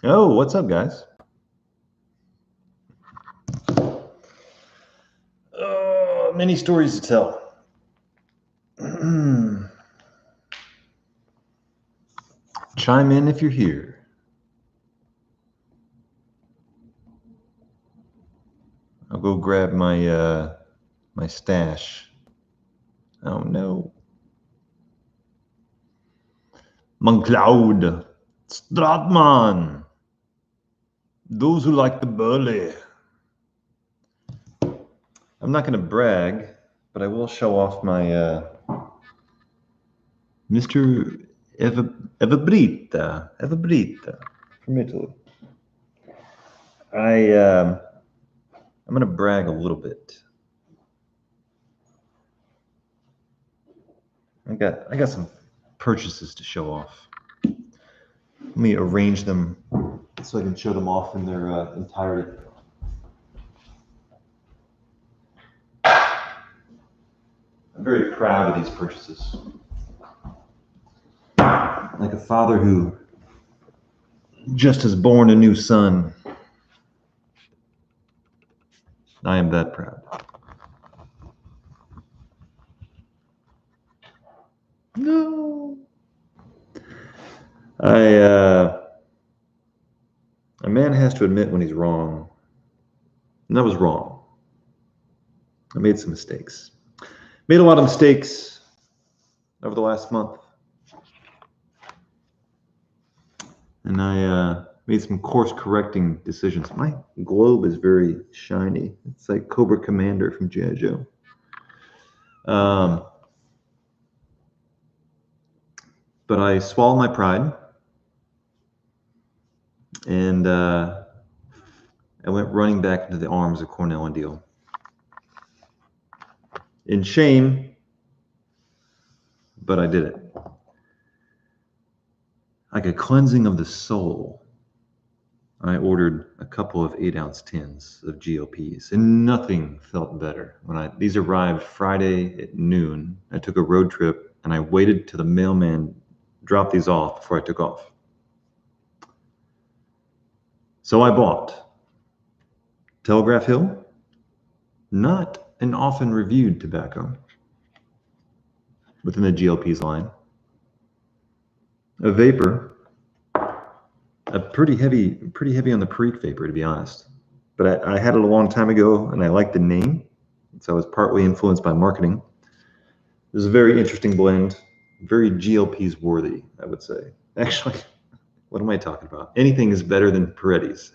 Oh, what's up, guys? Many stories to tell. Chime in if you're here. I'll go grab my stash. Oh no. McLeod. Stratman. Those who like the burly. I'm not going to brag, but I will show off my Mr. Evabrita from Italy. I'm going to brag a little bit. I got some purchases to show off. Let me arrange them so I can show them off in their entirety. I'm very proud of these purchases. Like a father who just has born a new son, I am that proud. No. A man has to admit when he's wrong. And I was wrong. I made some mistakes. Made a lot of mistakes over the last month. And I made some course correcting decisions. My globe is very shiny. It's like Cobra Commander from G.I. Joe. But I swallowed my pride, and I went running back into the arms of Cornell and Deal. In shame, but I did it. Like a cleansing of the soul, I ordered a couple of 8-ounce tins of GLPs, and nothing felt better. These arrived Friday at noon, I took a road trip, and I waited till the mailman dropped these off before I took off. So I bought Telegraph Hill, not an often reviewed tobacco within the GLP's line. A vapor, a pretty heavy on the Perique vapor, to be honest. But I had it a long time ago, and I liked the name, so I was partly influenced by marketing. It was a very interesting blend, very GLP's worthy, I would say. Actually, what am I talking about? Anything is better than Peretti's.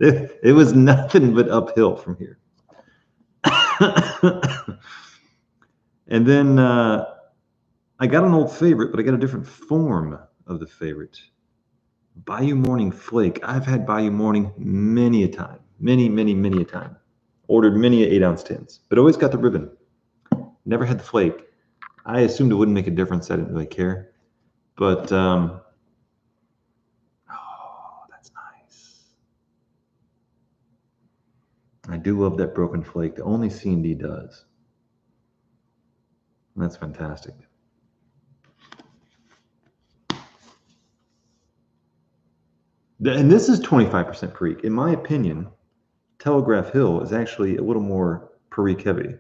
It was nothing but uphill from here. And then I got an old favorite, but I got a different form of the favorite. Bayou Morning Flake. I've had Bayou Morning many a time. Many a time. Ordered many 8-ounce tins, but always got the ribbon. Never had the flake. I assumed it wouldn't make a difference. I didn't really care. But, oh, that's nice. I do love that broken flake. The only C&D does. And that's fantastic. And this is 25% Perique. In my opinion, Telegraph Hill is actually a little more Perique heavy.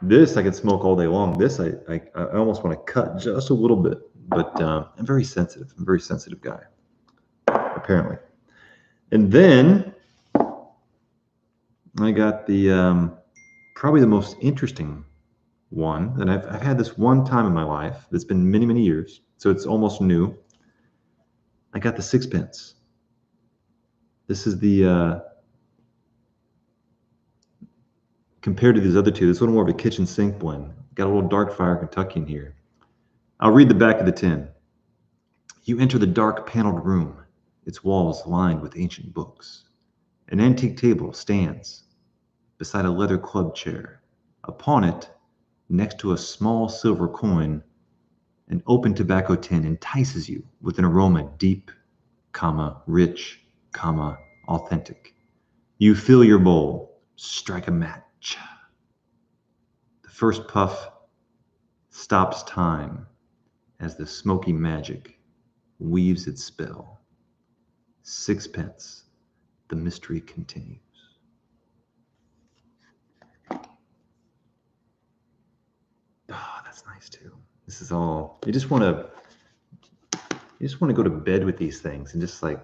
This I could smoke all day long. This I almost want to cut just a little bit, but I'm very sensitive. I'm a very sensitive guy, apparently. And then I got the probably the most interesting one that I've had this one time in my life. That's been many years, so it's almost new. I got the sixpence. This is the compared to these other two, this is a little more of a kitchen sink blend. Got a little Dark Fire Kentucky in here. I'll read the back of the tin. You enter the dark paneled room, its walls lined with ancient books. An antique table stands beside a leather club chair. Upon it, next to a small silver coin, an open tobacco tin entices you with an aroma deep, rich, authentic. You fill your bowl, strike a match. The first puff stops time as the smoky magic weaves its spell. Sixpence, the mystery continues. Oh, that's nice too. This is all, you just want to go to bed with these things and just like,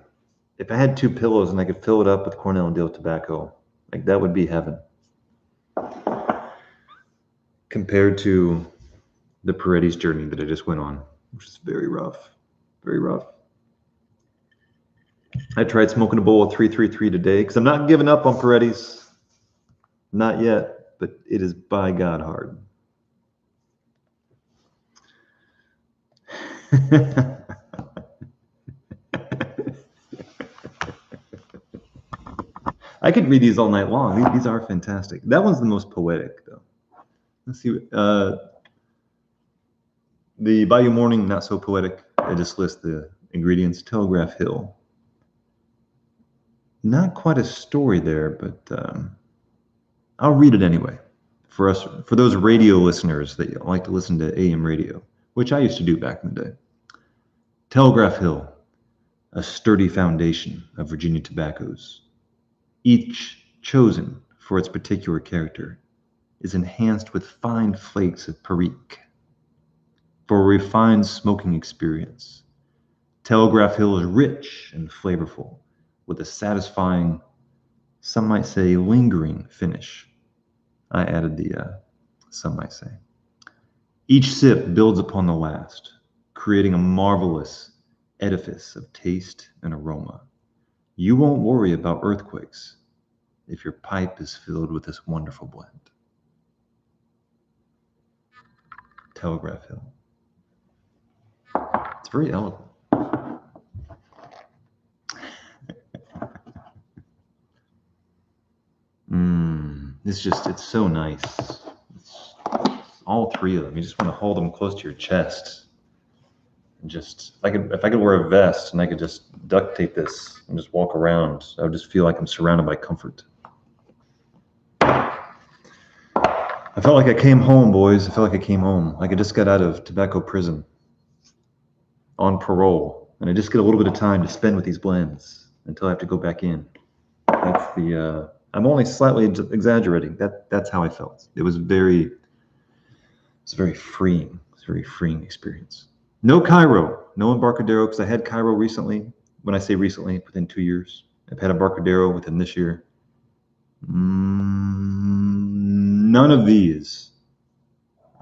if I had two pillows and I could fill it up with Cornell and Dale tobacco, like that would be heaven. Compared to the Paredes journey that I just went on, which is very rough, very rough. I tried smoking a bowl of 333 today because I'm not giving up on Paredes. Not yet, but it is by God hard. I could read these all night long. These are fantastic. That one's the most poetic, though. Let's see. The Bayou Morning, not so poetic. I just list the ingredients. Telegraph Hill. Not quite a story there, but I'll read it anyway. For those radio listeners that like to listen to AM radio, which I used to do back in the day. Telegraph Hill, a sturdy foundation of Virginia tobaccos, each chosen for its particular character, is enhanced with fine flakes of Perique. For a refined smoking experience, Telegraph Hill is rich and flavorful, with a satisfying, some might say lingering finish. I added the some might say. Each sip builds upon the last, creating a marvelous edifice of taste and aroma. You won't worry about earthquakes if your pipe is filled with this wonderful blend. Telegraph Hill. It's very eloquent. It's so nice. It's all three of them. You just want to hold them close to your chest. And just, if I could wear a vest and I could just duct tape this and just walk around, I would just feel like I'm surrounded by comfort. I felt like I came home, boys. I felt like I came home. Like I just got out of tobacco prison on parole. And I just get a little bit of time to spend with these blends until I have to go back in. That's the, I'm only slightly exaggerating. That's how I felt. It was very freeing. It's a very freeing experience. No Cairo, no Embarcadero, because I had Cairo recently. When I say recently, within 2 years. I've had Embarcadero within this year. None of these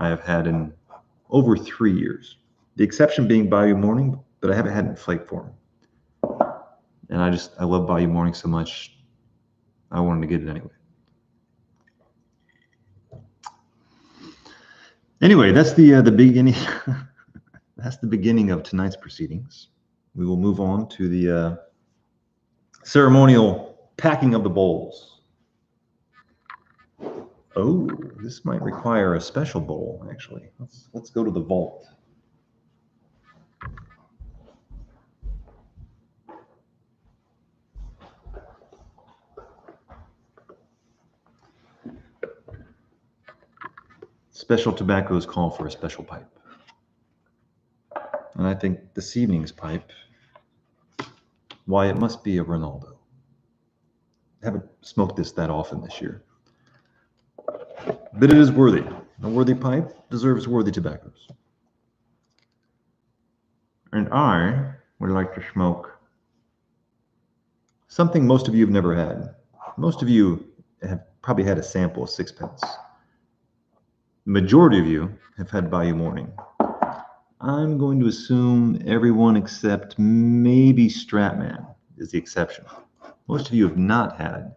I have had in over 3 years. The exception being Bayou Morning, but I haven't had it in flake form. And I love Bayou Morning so much. I wanted to get it anyway. Anyway, that's the beginning. That's the beginning of tonight's proceedings. We will move on to the ceremonial packing of the bowls. Oh, this might require a special bowl, actually. Let's go to the vault. Special tobaccos call for a special pipe. And I think this evening's pipe, why, it must be a Ronaldo. I haven't smoked this that often this year. But it is worthy. A worthy pipe deserves worthy tobaccos. And I would like to smoke something most of you have never had. Most of you have probably had a sample of Sixpence. The majority of you have had Bayou Morning. I'm going to assume everyone except maybe Stratman is the exception. Most of you have not had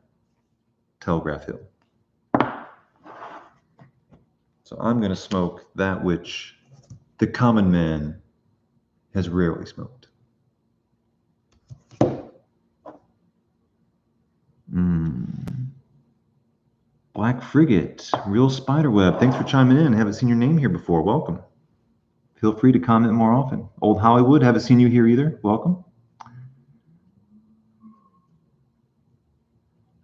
Telegraph Hill. So I'm going to smoke that which the common man has rarely smoked. Black Frigate, Real Spiderweb, thanks for chiming in. Haven't seen your name here before. Welcome. Feel free to comment more often. Old Hollywood, haven't seen you here either. Welcome.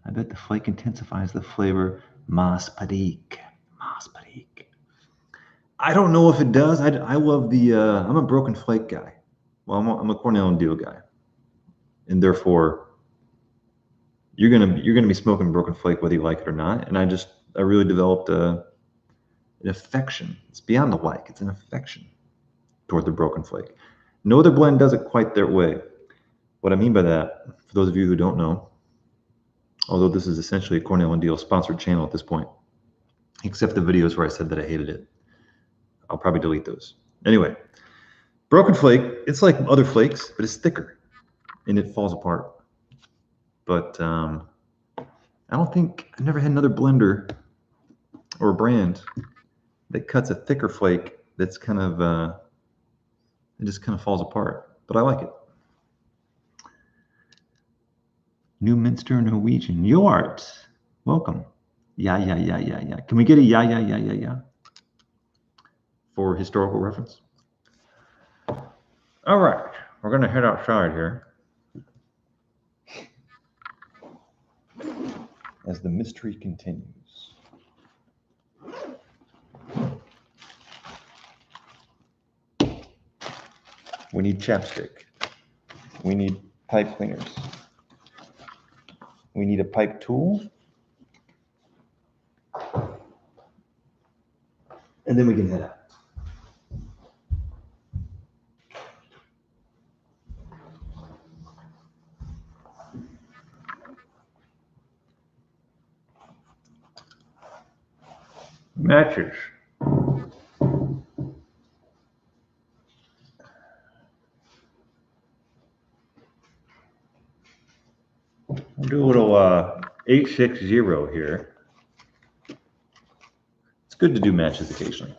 I bet the flake intensifies the flavor. Mas Perique. Mas Perique. I don't know if it does. I love the, I'm a broken flake guy. Well, I'm a Cornell and Deal guy, and therefore you're gonna be smoking Broken Flake whether you like it or not. And I really developed an affection. It's beyond the like. It's an affection toward the Broken Flake. No other blend does it quite that way. What I mean by that, for those of you who don't know, although this is essentially a Cornell and Deal sponsored channel at this point, except the videos where I said that I hated it. I'll probably delete those. Anyway, Broken Flake, it's like other flakes, but it's thicker and it falls apart. But I've never had another blender or a brand that cuts a thicker flake that's kind of, it just kind of falls apart. But I like it. New Minster Norwegian. Yoart, welcome. Yeah. Can we get a yeah for historical reference? All right, we're gonna head outside here as the mystery continues. We need chapstick. We need pipe cleaners. We need a pipe tool. And then we can head out. Matches. We'll do a little 860 here. It's good to do matches occasionally.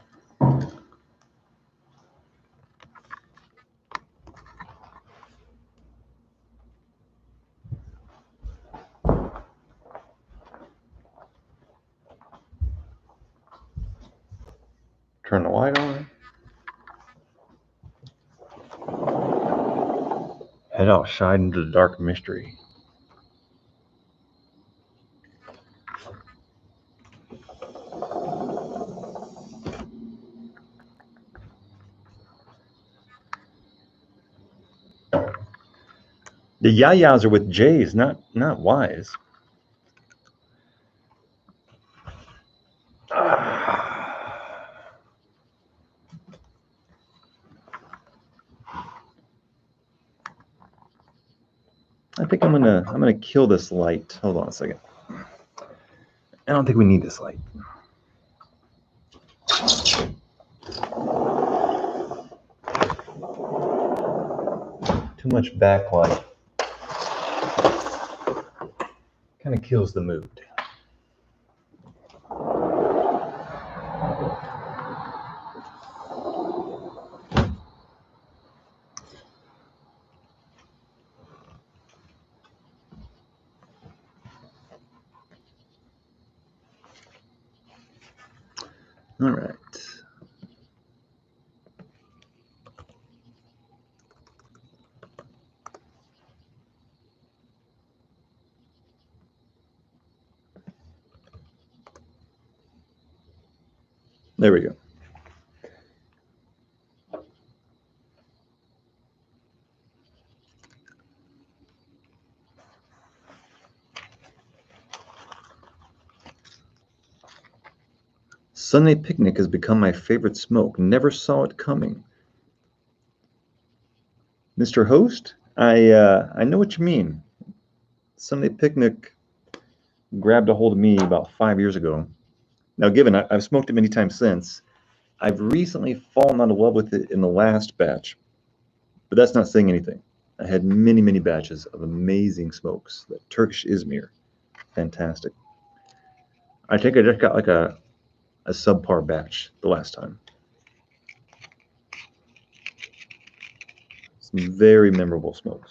Turn the light on. Head outside into the dark mystery. The yayas are with J's, not Y's. I think I'm gonna kill this light. Hold on a second. I don't think we need this light. Too much backlight kind of kills the mood. All right. There we go. Sunday Picnic has become my favorite smoke. Never saw it coming. Mr. Host, I know what you mean. Sunday Picnic grabbed a hold of me about 5 years ago. Now, given I've smoked it many times since, I've recently fallen out of love with it in the last batch, but that's not saying anything. I had many batches of amazing smokes. The Turkish Izmir, fantastic. I think I just got like a subpar batch the last time. Some very memorable smokes.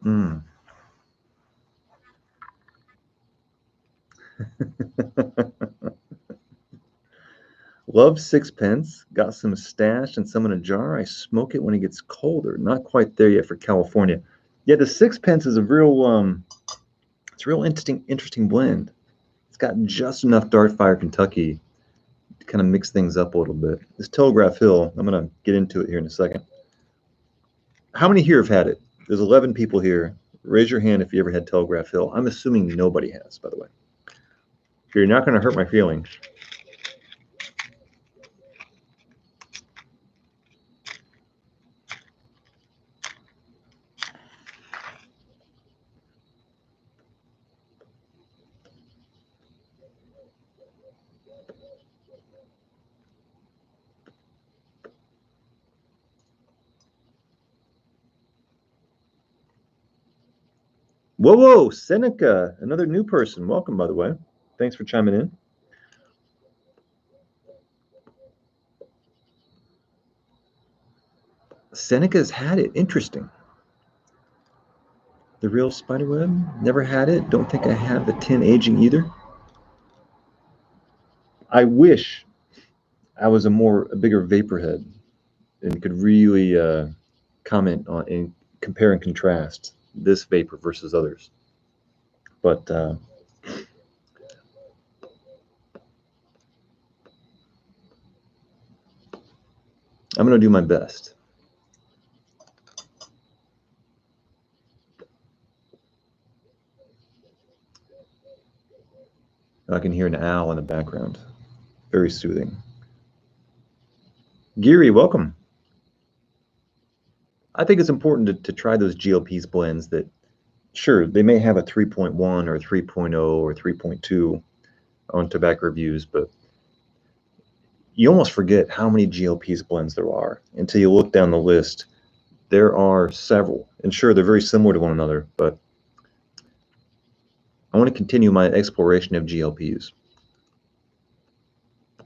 Mm. Love sixpence. Got some stashed and some in a jar. I smoke it when it gets colder. Not quite there yet for California. Yeah, the sixpence is a real it's a real interesting blend. It's got just enough Darkfire Kentucky to kind of mix things up a little bit. This Telegraph Hill, I'm gonna get into it here in a second. How many here have had it? There's 11 people here. Raise your hand if you ever had Telegraph Hill. I'm assuming nobody has, by the way. You're not going to hurt my feelings. Whoa, Seneca, another new person. Welcome, by the way. Thanks for chiming in. Seneca's had it. Interesting. The real spiderweb. Never had it. Don't think I have the 10 aging either. I wish I was a bigger vaporhead and could really comment on and compare and contrast this vapor versus others. But I'm going to do my best. I can hear an owl in the background. Very soothing. Geary, welcome. I think it's important to try those GLP's blends that, sure, they may have a 3.1 or 3.0 or 3.2 on tobacco reviews, but you almost forget how many GLP's blends there are until you look down the list. There are several, and sure, they're very similar to one another, but I want to continue my exploration of GLPs.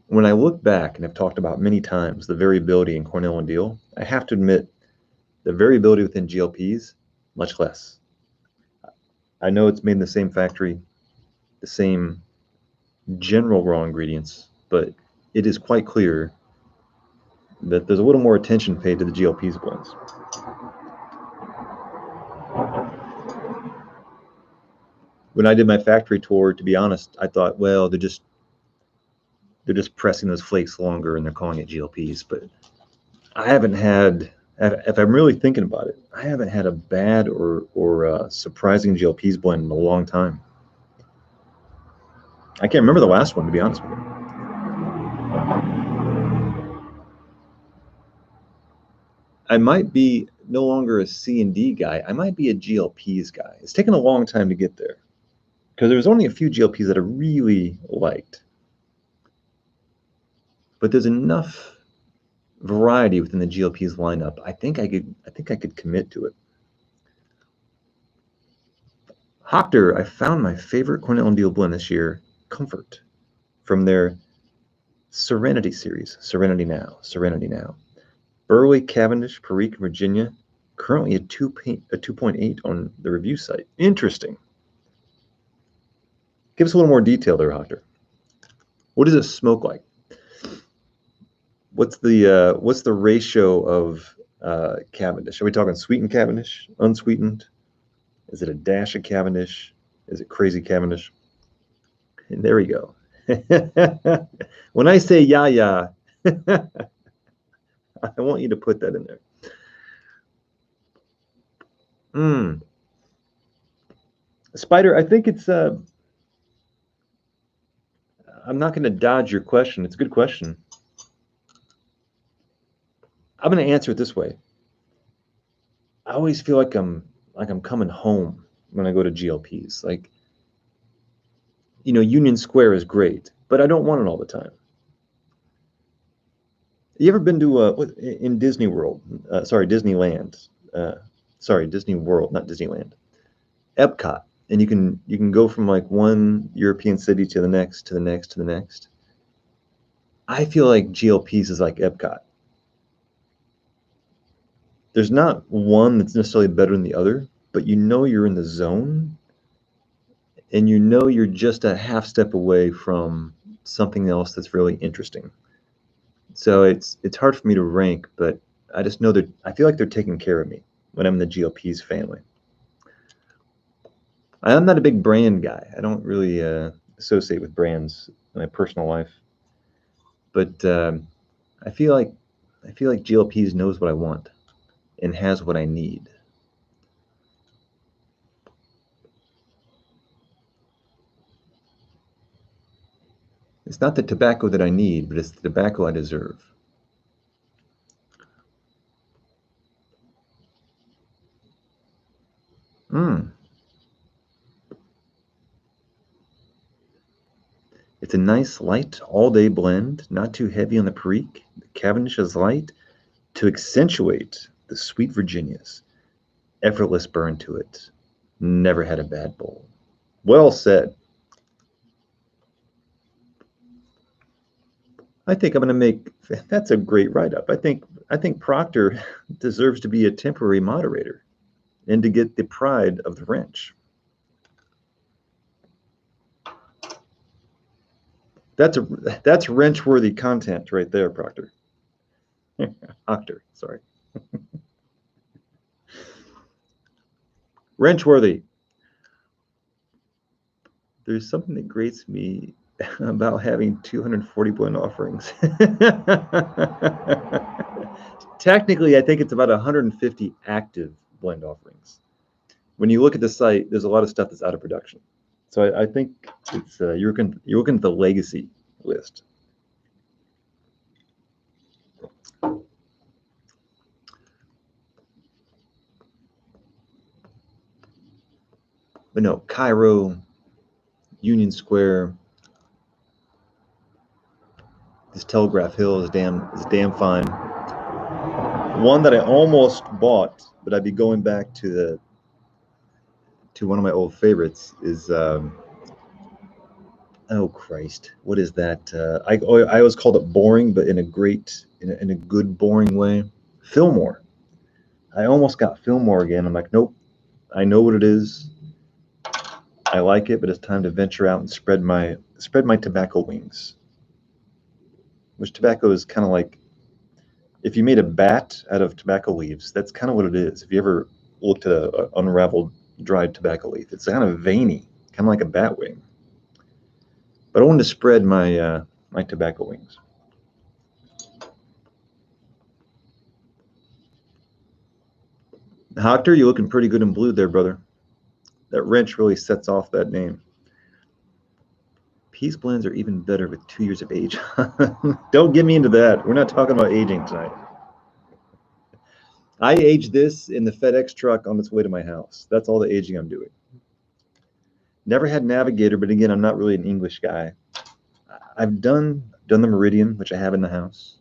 When I look back, and I've talked about many times the variability in Cornell and Diehl, I have to admit the variability within GLPs, much less. I know it's made in the same factory, the same general raw ingredients, but it is quite clear that there's a little more attention paid to the GLPs blends. When I did my factory tour, to be honest, I thought, well, they're just pressing those flakes longer and they're calling it GLPs. But I haven't had, if I'm really thinking about it, I haven't had a bad or surprising GLPs blend in a long time. I can't remember the last one, to be honest with you. I might be no longer a C&D guy. I might be a GLPs guy. It's taken a long time to get there because there's only a few GLPs that I really liked. But there's enough variety within the GLPs lineup. I think I could commit to it. Hochter, I found my favorite Cornell and Diehl blend this year, Comfort, from their Serenity series. Serenity Now. Burley, Cavendish, Perique, Virginia, currently a 2.8 on the review site. Interesting. Give us a little more detail there, Hochter. What does it smoke like? What's the ratio of Cavendish? Are we talking sweetened Cavendish, unsweetened? Is it a dash of Cavendish? Is it crazy Cavendish? And there we go. When I say yeah, I want you to put that in there. Spider, I think it's I'm not going to dodge your question. It's a good question. I'm going to answer it this way. I always feel like I'm coming home when I go to GLPs. Like, you know, Union Square is great, but I don't want it all the time. You ever been to in Disney World? Disneyland. Disney World, not Disneyland. Epcot, and you can go from like one European city to the next, to the next, to the next. I feel like GLPs is like Epcot. There's not one that's necessarily better than the other, but you know you're in the zone, and you know you're just a half step away from something else that's really interesting. So it's hard for me to rank, but I just know that I feel like they're taking care of me when I'm in the GLP's family. I'm not a big brand guy. I don't really associate with brands in my personal life, but I feel like GLP's knows what I want and has what I need. It's not the tobacco that I need, but it's the tobacco I deserve. Mm. It's a nice, light, all-day blend, not too heavy on the Perique. The Cavendish is light to accentuate the sweet Virginias. Effortless burn to it. Never had a bad bowl. Well said. I think I'm going to make that's a great write-up. I think Proctor deserves to be a temporary moderator and to get the pride of the wrench. That's wrench-worthy content right there, Proctor. Octor, sorry. Wrench-worthy. There's something that grates me about having 240 blend offerings. Technically, I think it's about 150 active blend offerings. When you look at the site, there's a lot of stuff that's out of production. So I think it's you're looking at the legacy list. But no, Cairo, Union Square, this Telegraph Hill is damn fine. One that I almost bought, but I'd be going back to one of my old favorites is oh Christ, what is that? I always called it boring, but in a good boring way. Fillmore. I almost got Fillmore again. I'm like, nope. I know what it is. I like it, but it's time to venture out and spread my tobacco wings. Which tobacco is kind of like, if you made a bat out of tobacco leaves, that's kind of what it is. If you ever looked at an unraveled dried tobacco leaf, it's kind of veiny, kind of like a bat wing. But I wanted to spread my my tobacco wings. Hoctor, you're looking pretty good in blue there, brother. That wrench really sets off that name. Peace blends are even better with 2 years of age. Don't get me into that. We're not talking about aging tonight. I aged this in the FedEx truck on its way to my house. That's all the aging I'm doing. Never had Navigator, but again, I'm not really an English guy. I've done the Meridian, which I have in the house.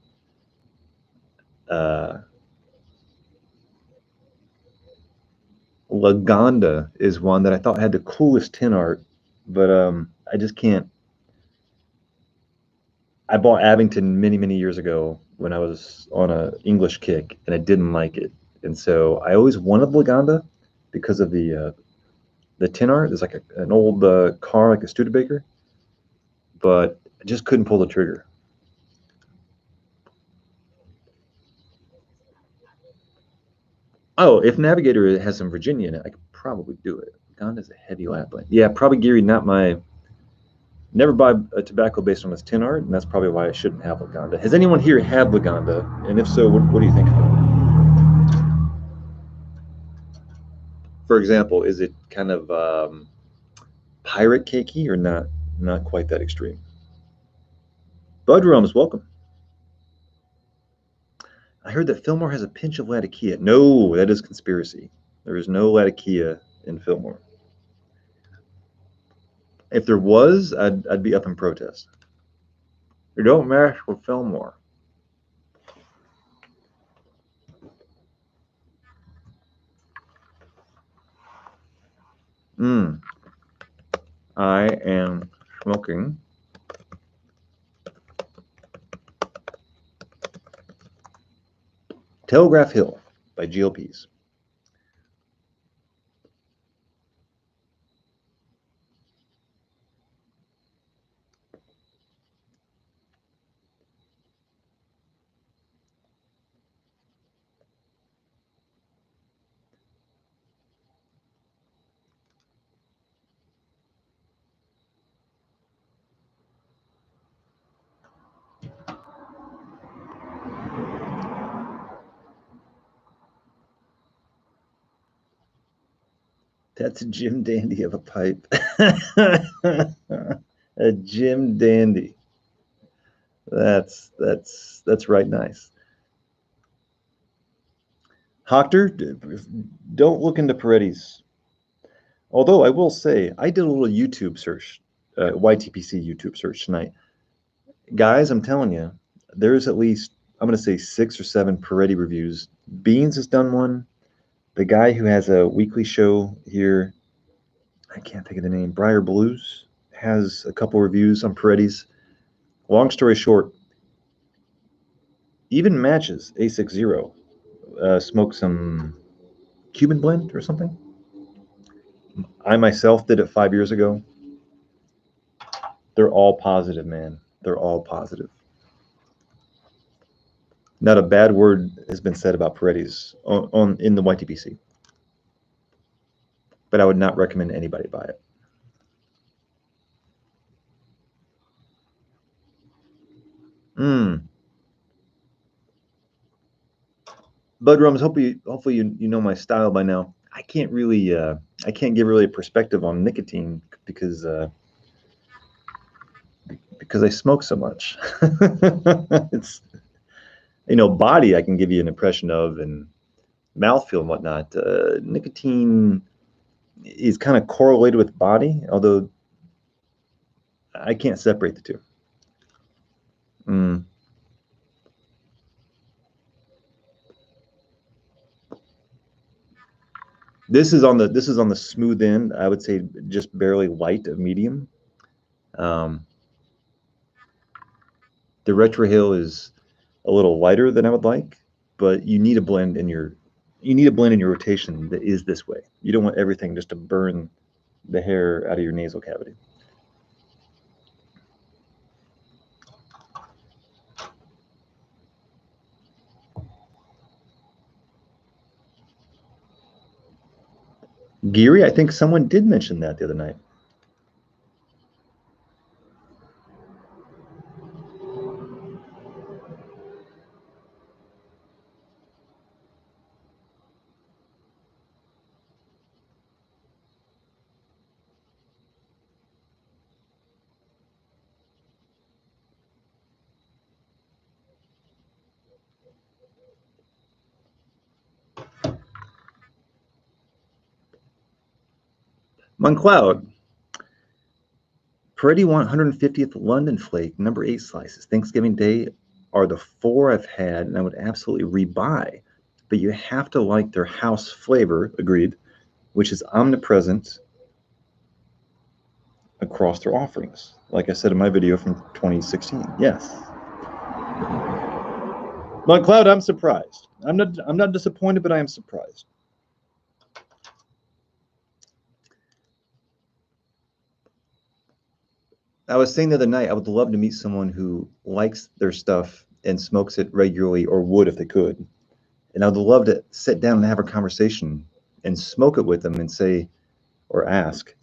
Lagonda is one that I thought had the coolest tin art, but I just can't. I bought Abington many years ago when I was on a English kick, and I didn't like it, and so I always wanted Lagonda because of the tin art. It's like an old car, like a Studebaker, but I just couldn't pull the trigger. Oh, if Navigator has some Virginia in it, I could probably do it. Lagonda's a heavy lab blend. Yeah, probably Geary, not my. Never buy a tobacco based on its tin art, and that's probably why I shouldn't have Lagonda. Has anyone here had Lagonda? And if so, what do you think of it? For example, is it kind of pirate cakey or not? Not quite that extreme. Bud Rums, welcome. I heard that Fillmore has a pinch of Latakia. No, that is conspiracy. There is no Latakia in Fillmore. If there was, I'd be up in protest. You don't mess with Fillmore. I am smoking Telegraph Hill by GLPs. That's a Jim Dandy of a pipe. A Jim Dandy. That's right nice. Hoctor, don't look into Paredes. Although I will say, I did a little YouTube search, YTPC YouTube search tonight. Guys, I'm telling you, there's at least, I'm going to say 6 or 7 Peretti reviews. Beans has done one. The guy who has a weekly show here, I can't think of the name, Briar Blues, has a couple reviews on Peretti's. Long story short, even Matches, A60, smoked some Cuban blend or something. I myself did it 5 years ago. They're all positive, man. They're all positive. Not a bad word has been said about Peretti's in the YTPC. But I would not recommend anybody buy it. Bud Rums, hopefully you know my style by now. I can't really I can't give really a perspective on nicotine because I smoke so much. It's, you know, body I can give you an impression of, and mouthfeel and whatnot. Nicotine is kind of correlated with body, although I can't separate the two. This is on the smooth end. I would say just barely light of medium. The Retrohale is a little lighter than I would like, but you need a blend in your rotation that is this way. You don't want everything just to burn the hair out of your nasal cavity. Geary, I think someone did mention that the other night. Moncloud. Peretti 150th London Flake, number 8 slices. Thanksgiving Day are the 4 I've had, and I would absolutely rebuy. But you have to like their house flavor, agreed, which is omnipresent across their offerings. Like I said in my video from 2016, yes. Moncloud, I'm surprised. I'm not disappointed, but I am surprised. I was saying the other night, I would love to meet someone who likes their stuff and smokes it regularly, or would if they could. And I would love to sit down and have a conversation and smoke it with them and say, or ask,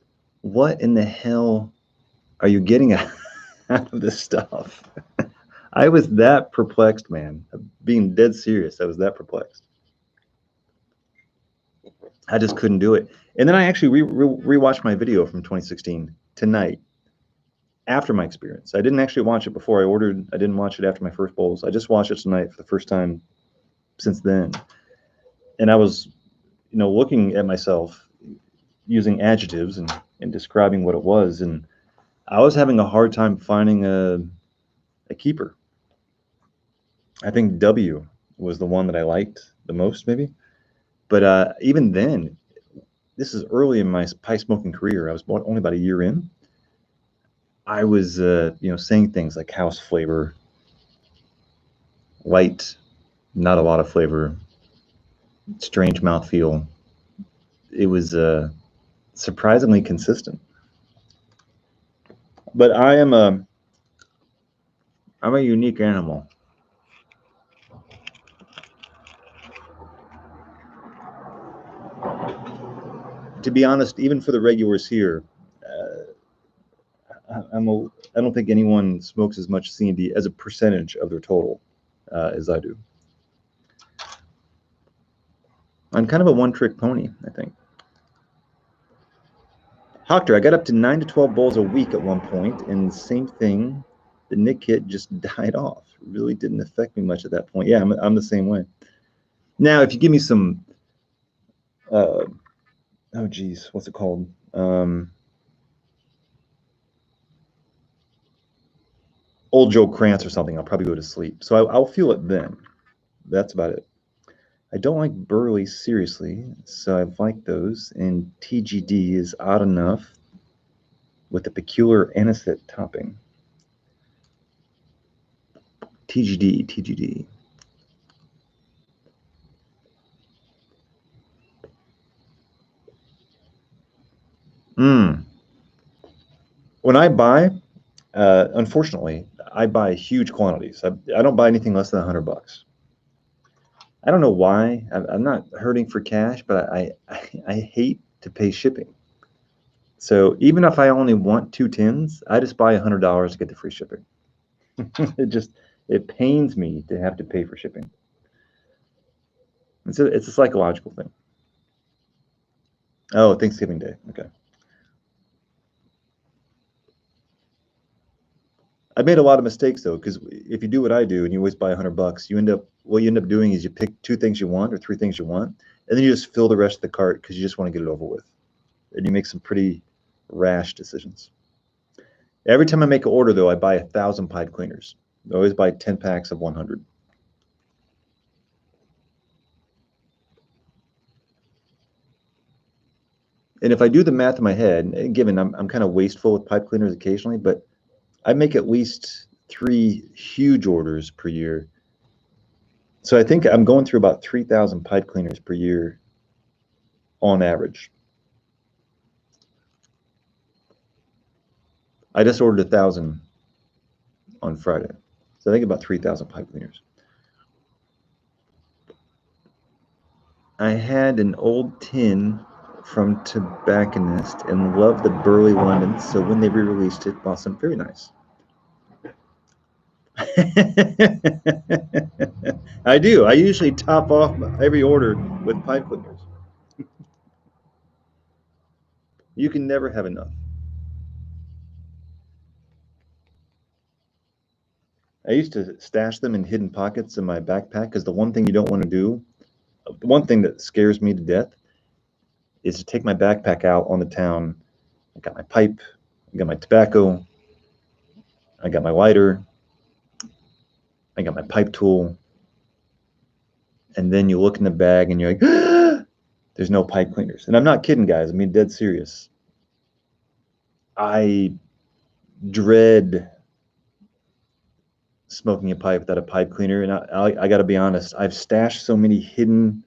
what in the hell are you getting out of this stuff? I was that perplexed, man. Being dead serious, I was that perplexed. I just couldn't do it. And then I actually rewatched my video from 2016 tonight after my experience. I didn't actually watch it before I ordered. I didn't watch it after my first bowls. I just watched it tonight for the first time since then. And I was, you know, looking at myself using adjectives and describing what it was. And I was having a hard time finding a keeper. I think W was the one that I liked the most, maybe. But even then, this is early in my pipe smoking career. I was only about a year in. I was, you know, saying things like house flavor, light, not a lot of flavor, strange mouthfeel. It was surprisingly consistent. But I'm a unique animal. To be honest, even for the regulars here, I don't think anyone smokes as much C&D as a percentage of their total as I do. I'm kind of a one-trick pony, I think. Doctor, I got up to 9 to 12 bowls a week at one point, and same thing, the Nick kit just died off. It really didn't affect me much at that point. Yeah, I'm the same way. Now, if you give me some, oh geez, what's it called? Old Joe Krantz or something, I'll probably go to sleep. So I'll feel it then. That's about it. I don't like Burley, seriously, so I like those. And TGD is odd enough with the peculiar anisette topping. TGD. When I buy, unfortunately, I buy huge quantities. I don't buy anything less than $100. I don't know why. I'm not hurting for cash, but I hate to pay shipping. So even if I only want 2 tins, I just buy $100 to get the free shipping. It pains me to have to pay for shipping. It's a psychological thing. Oh, Thanksgiving Day. Okay. I made a lot of mistakes though, because if you do what I do and you always buy $100, what you end up doing is you pick 2 things you want or 3 things you want, and then you just fill the rest of the cart because you just want to get it over with, and you make some pretty rash decisions. Every time I make an order though, I buy 1,000 pipe cleaners. I always buy 10 packs of 100. And if I do the math in my head, and given I'm kind of wasteful with pipe cleaners occasionally, but I make at least 3 huge orders per year. So I think I'm going through about 3,000 pipe cleaners per year on average. I just ordered 1,000 on Friday. So I think about 3,000 pipe cleaners. I had an old tin from Tobacconist and loved the Burley London, so when they re-released it, bought some. Very nice. I do. I usually top off every order with pipe cleaners. You can never have enough. I used to stash them in hidden pockets in my backpack because the one thing you don't want to do, the one thing that scares me to death, is to take my backpack out on the town. I got my pipe, I got my tobacco, I got my lighter, I got my pipe tool, and then you look in the bag and you're like, there's no pipe cleaners. And I'm not kidding, guys. I mean, dead serious. I dread smoking a pipe without a pipe cleaner. And I got to be honest, I've stashed so many hidden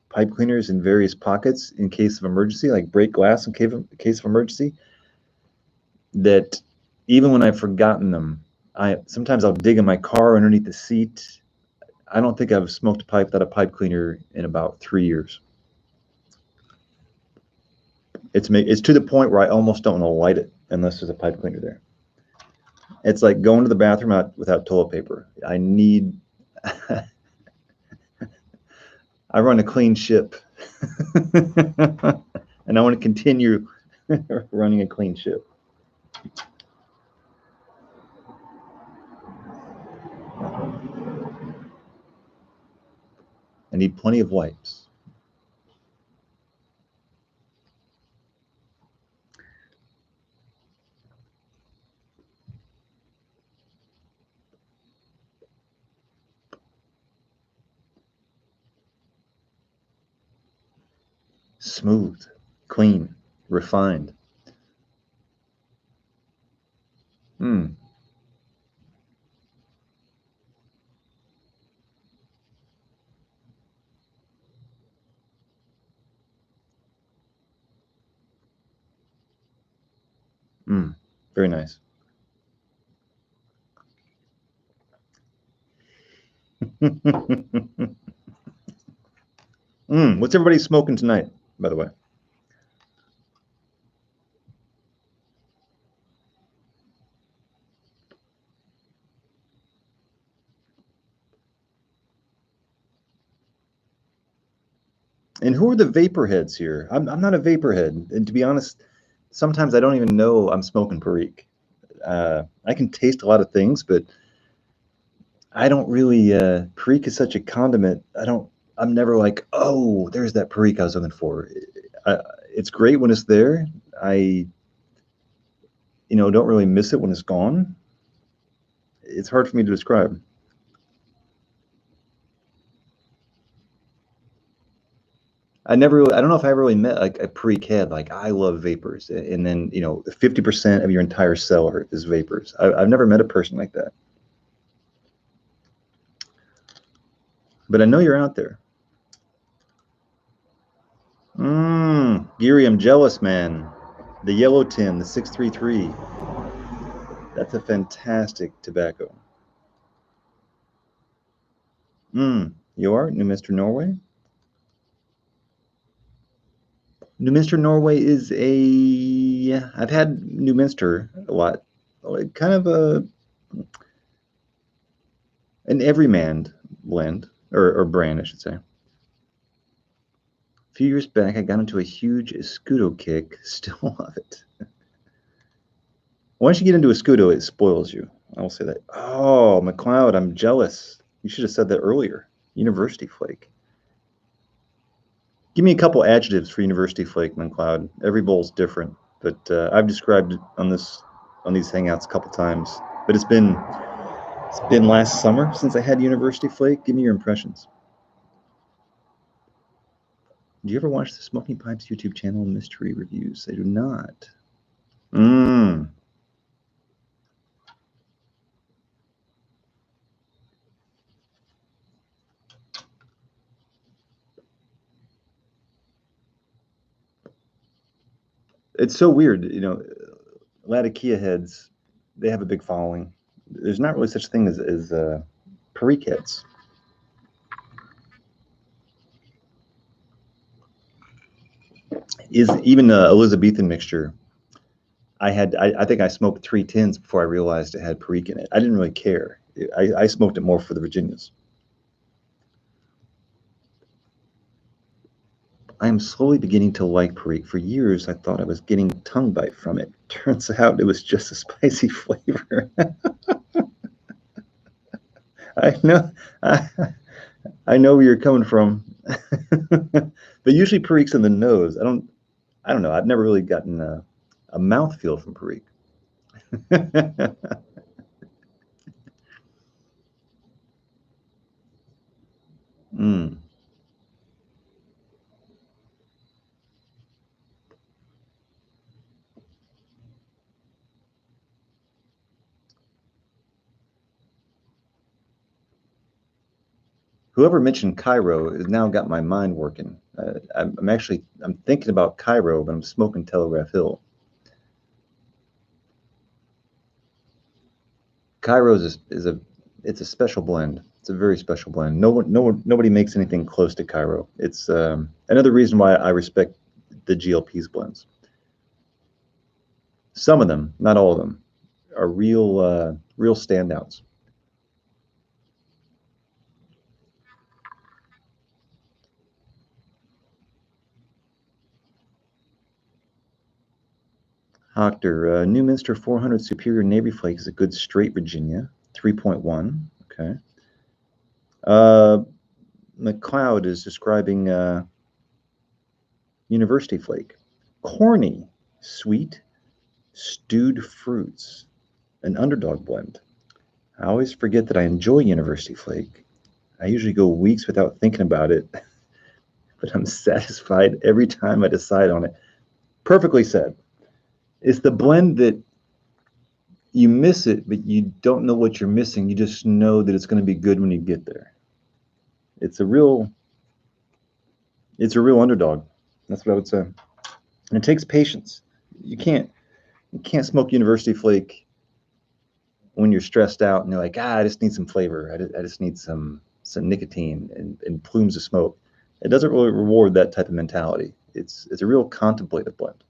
pipe cleaners in various pockets in case of emergency, like break glass in case of emergency, that even when I've forgotten them, sometimes I'll dig in my car underneath the seat. I don't think I've smoked a pipe without a pipe cleaner in about 3 years. It's to the point where I almost don't want to light it unless there's a pipe cleaner there. It's like going to the bathroom without toilet paper. I run a clean ship, and I want to continue running a clean ship. I need plenty of wipes. Smooth, clean, refined. Mm. Mm. Very nice. What's everybody smoking tonight, by the way? And who are the vapor heads here? I'm not a vapor head. And to be honest, sometimes I don't even know I'm smoking Perique. I can taste a lot of things, but I don't really. Perique is such a condiment. I'm never like, oh, there's that Perique I was looking for. It's great when it's there. I, don't really miss it when it's gone. It's hard for me to describe. I don't know if I ever really met like a pre-kid, like I love vapors. And then, 50% of your entire cellar is vapors. I've never met a person like that. But I know you're out there. Geary, I'm jealous, man. The yellow tin, the 633. That's a fantastic tobacco. You are New Mr. Norway? New Mr. Norway is I've had New Minster a lot. Kind of an everyman blend, or brand, I should say. A few years back, I got into a huge Escudo kick. Still love it. Once you get into Escudo, it spoils you. I will say that. Oh, McLeod, I'm jealous. You should have said that earlier. University Flake. Give me a couple adjectives for University Flake, McLeod. Every bowl's different, but I've described it on these hangouts a couple times. But it's been last summer since I had University Flake. Give me your impressions. Do you ever watch the Smoking Pipes YouTube channel Mystery Reviews? I do not. It's so weird, Latakia heads, they have a big following. There's not really such thing as Perique heads. Is even Elizabethan mixture. I think I smoked 3 tins before I realized it had Perique in it. I didn't really care. I smoked it more for the Virginias. I am slowly beginning to like Perique. For years, I thought I was getting tongue bite from it. Turns out it was just a spicy flavor. I know, I know where you're coming from, but usually Perique's in the nose. I don't know. I've never really gotten a mouthfeel from Perique. mm. Whoever mentioned Cairo has now got my mind working. I'm thinking about Cairo, but I'm smoking Telegraph Hill. Cairo it's a special blend. It's a very special blend. Nobody makes anything close to Cairo. It's another reason why I respect the GLP's blends. Some of them, not all of them, are real standouts. Octor, New Minster 400 Superior Navy Flake is a good straight Virginia, 3.1. Okay. McLeod is describing University Flake. Corny, sweet, stewed fruits, an underdog blend. I always forget that I enjoy University Flake. I usually go weeks without thinking about it, but I'm satisfied every time I decide on it. Perfectly said. It's the blend that you miss it, but you don't know what you're missing. You just know that it's going to be good when you get there. It's a real underdog. That's what I would say. And it takes patience. You can't smoke University Flake when you're stressed out and you're like, I just need some flavor. I just need some nicotine and plumes of smoke. It doesn't really reward that type of mentality. It's a real contemplative blend.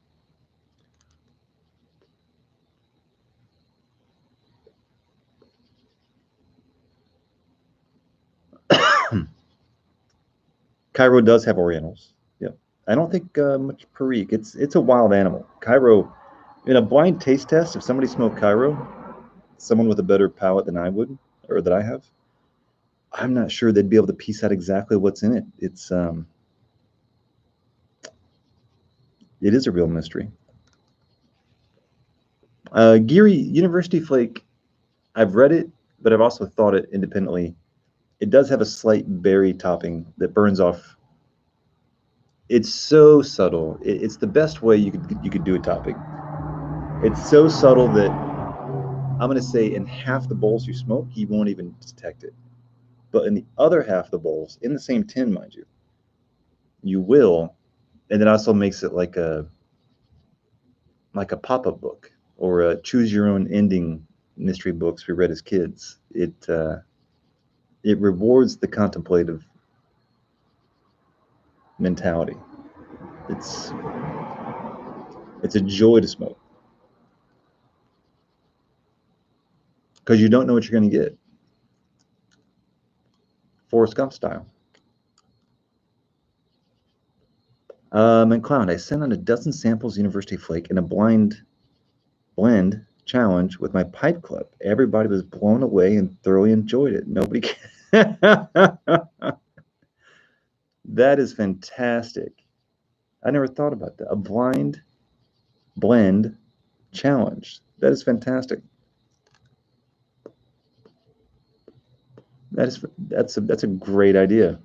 Cairo does have Orientals. Yep. I don't think much Perique. It's a wild animal. Cairo, in a blind taste test, if somebody smoked Cairo, someone with a better palate than I would, or that I have, I'm not sure they'd be able to piece out exactly what's in it. It is a real mystery. Geary University Flake, I've read it, but I've also thought it independently. It does have a slight berry topping that burns off. It's so subtle. It's the best way you could do a topping. It's so subtle that I'm going to say in half the bowls you smoke, you won't even detect it. But in the other half of the bowls, in the same tin, mind you, you will. And it also makes it like a pop-up book or a choose your own ending mystery books we read as kids. It rewards the contemplative mentality. It's it's a joy to smoke because you don't know what you're going to get. Forrest Gump style. And Clown, I sent on a dozen samples University Flake in a blind blend challenge with my pipe club. Everybody was blown away and thoroughly enjoyed it. Nobody That is fantastic. I never thought about that. A blind blend challenge. That is fantastic. That's a great idea.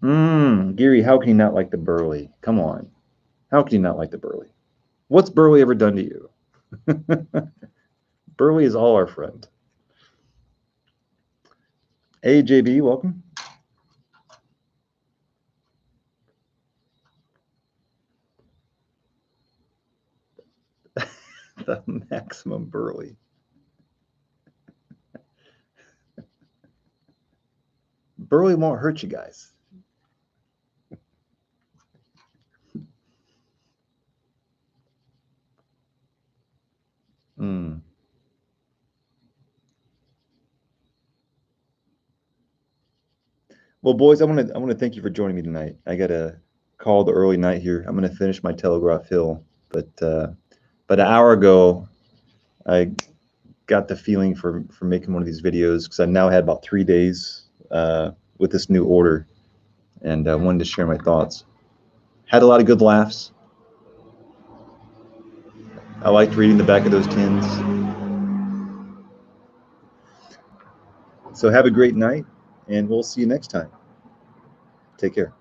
Geary, how can you not like the Burley? Come on. How can you not like the Burley? What's Burley ever done to you? Burley is all our friend. Hey, JB, welcome. The maximum Burley. Burley won't hurt you guys. Well, boys, I want to thank you for joining me tonight. I got a call the early night here. I'm going to finish my Telegraph Hill, but an hour ago, I got the feeling for making one of these videos because I now had about 3 days with this new order, and I wanted to share my thoughts. Had a lot of good laughs. I liked reading the back of those tins. So have a great night, and we'll see you next time. Take care.